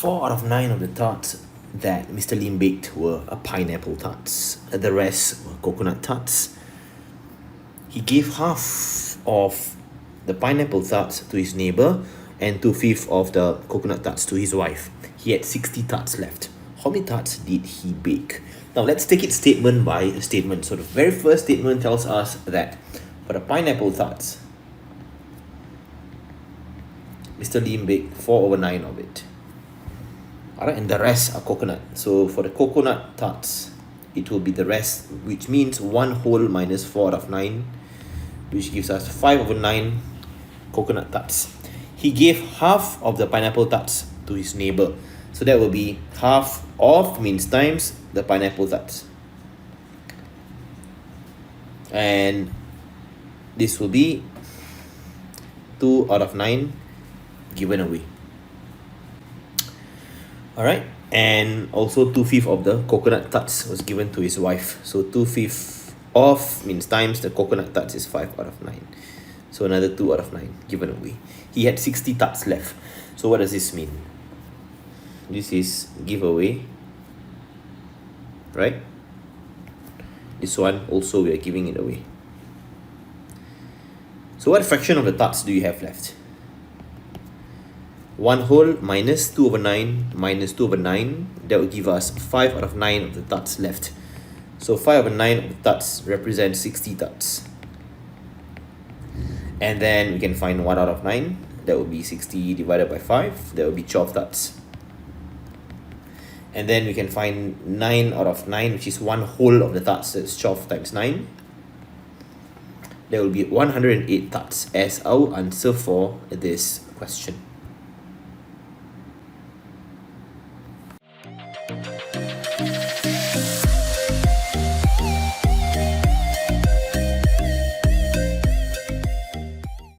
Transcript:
4 out of 9 of the tarts that Mr. Lim baked were pineapple tarts. The rest were coconut tarts. He gave half of the pineapple tarts to his neighbor and 2/5 of the coconut tarts to his wife. He had 60 tarts left. How many tarts did he bake? Now let's take it statement by statement. So the very first statement tells us that for the pineapple tarts, Mr. Lim baked 4/9 of it. Alright, and the rest are coconut. So for the coconut tarts, it will be the rest, which means 1 whole minus 4 out of 9, which gives us 5/9 coconut tarts. He gave half of the pineapple tarts to his neighbor. So that will be half of means times the pineapple tarts. And this will be 2 out of 9 given away. Alright, and also 2/5 of the coconut tarts was given to his wife. So 2/5 of means times the coconut tarts is 5 out of 9. So another 2 out of 9 given away. He had 60 tarts left. So what does this mean? This is giveaway, right? This one also we are giving it away. So what fraction of the tarts do you have left? 1 whole minus 2/9 minus 2/9. That will give us 5 out of 9 of the tarts left. So 5/9 of the tarts represent 60 tarts. And then we can find 1 out of 9. That will be 60 divided by 5. That will be 12 tarts. And then we can find 9 out of 9, which is 1 whole of the tarts. That's 12 times 9. There will be 108 tarts as our answer for this question.